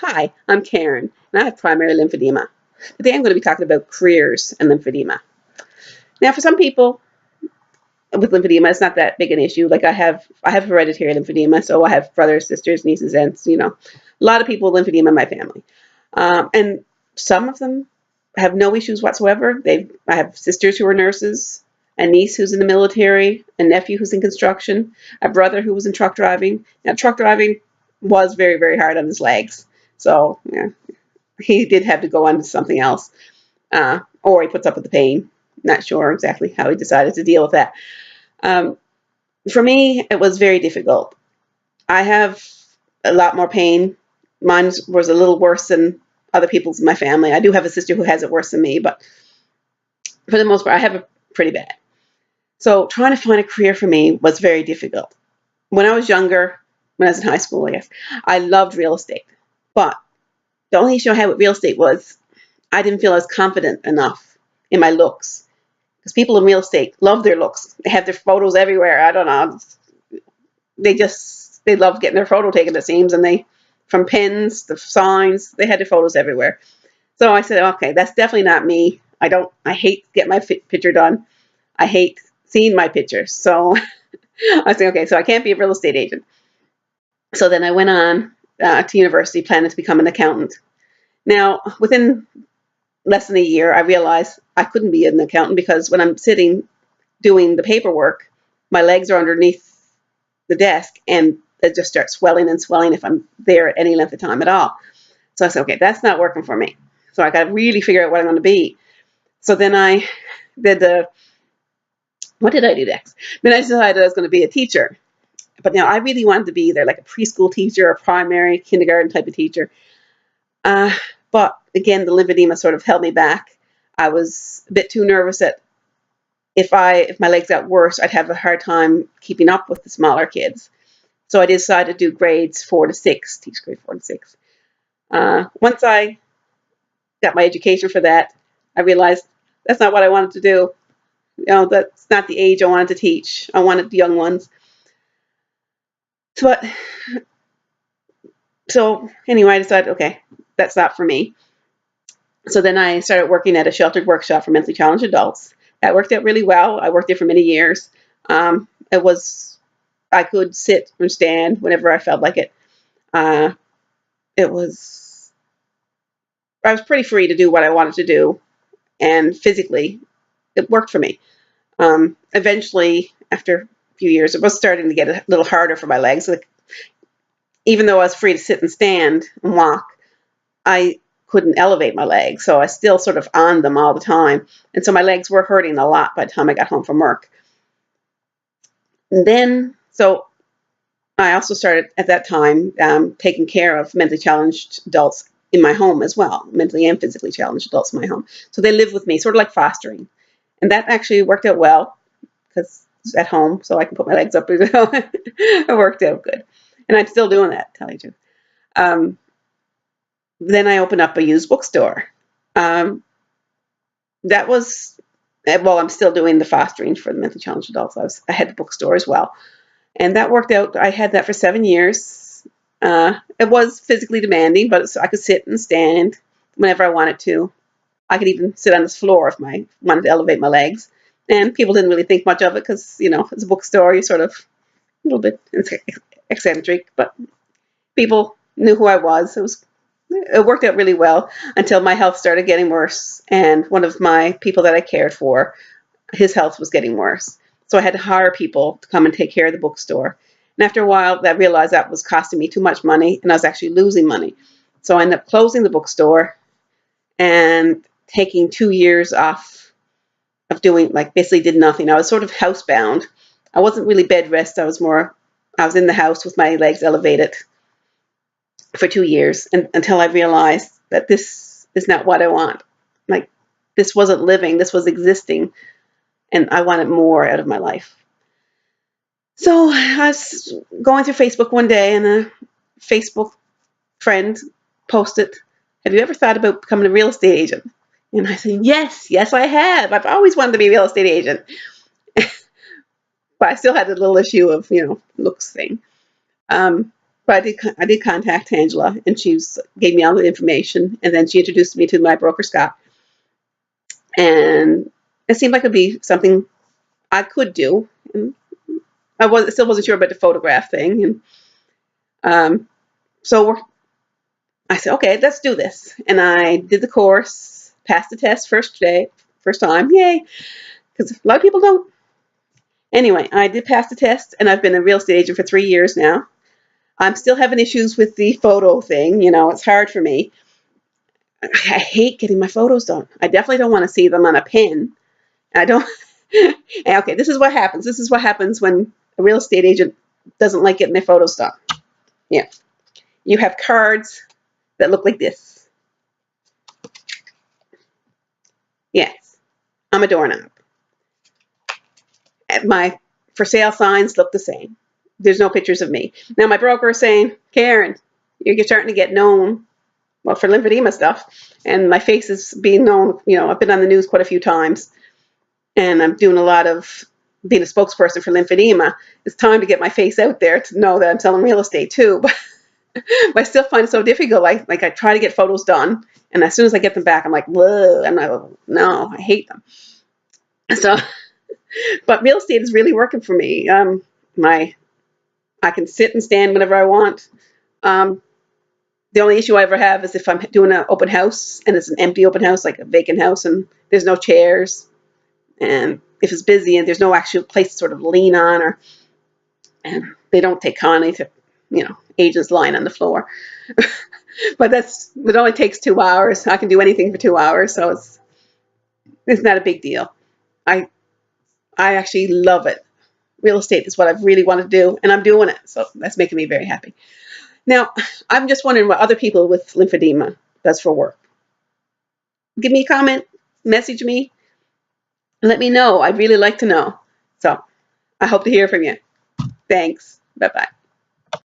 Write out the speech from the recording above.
Hi, I'm Karen, and I have primary lymphedema. Today I'm going to be talking about careers and lymphedema. Now, for some people with lymphedema, it's not that big an issue. Like I have hereditary lymphedema, so I have brothers, sisters, nieces, aunts. A lot of people with lymphedema in my family, and some of them have no issues whatsoever. I have sisters who are nurses, a niece who's in the military, a nephew who's in construction, a brother who was in truck driving. Now, truck driving was very, very hard on his legs. So, yeah, he did have to go on to something else, or he puts up with the pain. Not sure exactly how he decided to deal with that. Um, for me, it was very difficult. I have a lot more pain. Mine was a little worse than other people's in my family. I do have a sister who has it worse than me, but for the most part, I have it pretty bad. So trying to find a career for me was very difficult. When I was younger, when I was in high school, I guess, I loved real estate. But the only issue I had with real estate was I didn't feel as confident enough in my looks. Because people in real estate love their looks. They have their photos everywhere. I don't know. They love getting their photo taken, it seems. And from pins, the signs, they had their photos everywhere. So I said, okay, that's definitely not me. I hate getting my picture done. I hate seeing my pictures. So I said, okay, so I can't be a real estate agent. So then I went on to university planning to become an accountant. Now, within less than a year, I realized I couldn't be an accountant because when I'm sitting doing the paperwork, my legs are underneath the desk and it just starts swelling and swelling if I'm there at any length of time at all. So I said, okay, that's not working for me. So I got to really figure out what I'm going to be. So then I did what did I do next? Then I decided I was going to be a teacher. But now I really wanted to be either like a preschool teacher or primary, kindergarten type of teacher. But again, the lymphedema sort of held me back. I was a bit too nervous that if my legs got worse, I'd have a hard time keeping up with the smaller kids. So I decided to do grades 4 to 6, teach grade 4 to 6. Once I got my education for that, I realized that's not what I wanted to do. That's not the age I wanted to teach. I wanted the young ones. So anyway, I decided, okay, that's not for me. So then I started working at a sheltered workshop for mentally challenged adults. That worked out really well. I worked there for many years. I could sit or stand whenever I felt like it. Uh, I was pretty free to do what I wanted to do, and physically, it worked for me. Eventually, after a few years, it was starting to get a little harder for my legs. Like, even though I was free to sit and stand and walk, I couldn't elevate my legs, so I still sort of on them all the time. And so my legs were hurting a lot by the time I got home from work. So I also started at that time taking care of mentally challenged adults in my home as well, mentally and physically challenged adults in my home. So they live with me, sort of like fostering. And that actually worked out well because it's at home, so I can put my legs up as well. It worked out good. And I'm still doing that, to tell you the truth. Then I opened up a used bookstore. Um, that was, well, I'm still doing the fostering for the mentally challenged adults. I had the bookstore as well. And that worked out. I had that for 7 years. It was physically demanding, but I could sit and stand whenever I wanted to. I could even sit on this floor if I wanted to elevate my legs. And people didn't really think much of it because, it's a bookstore. You're sort of a little bit eccentric, but people knew who I was. It worked out really well until my health started getting worse. And one of my people that I cared for, his health was getting worse. So I had to hire people to come and take care of the bookstore. And after a while, I realized that was costing me too much money, and I was actually losing money. So I ended up closing the bookstore and taking 2 years off of doing, like, basically did nothing. I was sort of housebound. I wasn't really bed rest. I was in the house with my legs elevated for 2 years, and until I realized that this is not what I want. Like, this wasn't living, this was existing, and I wanted more out of my life. So I was going through Facebook one day, and a Facebook friend posted, "Have you ever thought about becoming a real estate agent?" And I said, yes, I have. I've always wanted to be a real estate agent. But I still had a little issue of, looks thing. But I did contact Angela, and gave me all the information, and then she introduced me to my broker, Scott. And it seemed like it'd be something I could do. And still wasn't sure about the photograph thing. And so I said, okay, let's do this. And I did the course, passed the test first time, yay, because a lot of people don't. Anyway, I did pass the test, and I've been a real estate agent for 3 years now. I'm still having issues with the photo thing. It's hard for me. I hate getting my photos done. I definitely don't want to see them on a pin. I don't. Okay, this is what happens. This is what happens when a real estate agent doesn't like getting their photos done. Yeah. You have cards that look like this. Yes, I'm a doorknob. My for sale signs look the same. There's no pictures of me. Now my broker is saying, Karen, you're starting to get known, well, for lymphedema stuff, and my face is being known. I've been on the news quite a few times, and I'm doing a lot of being a spokesperson for lymphedema. It's time to get my face out there to know that I'm selling real estate too. But I still find it so difficult. Like I try to get photos done, and as soon as I get them back, I'm like, whoa, no, I hate them. So, but real estate is really working for me. I can sit and stand whenever I want. The only issue I ever have is if I'm doing an open house and it's an empty open house, like a vacant house, and there's no chairs, and if it's busy and there's no actual place to sort of lean on, and they don't take kindly to, agents lying on the floor. But it only takes 2 hours. I can do anything for 2 hours, so it's not a big deal. I actually love it. Real estate is what I really want to do, and I'm doing it, so that's making me very happy. Now, I'm just wondering what other people with lymphedema does for work. Give me a comment, message me, and let me know. I'd really like to know. So I hope to hear from you. Thanks. Bye-bye.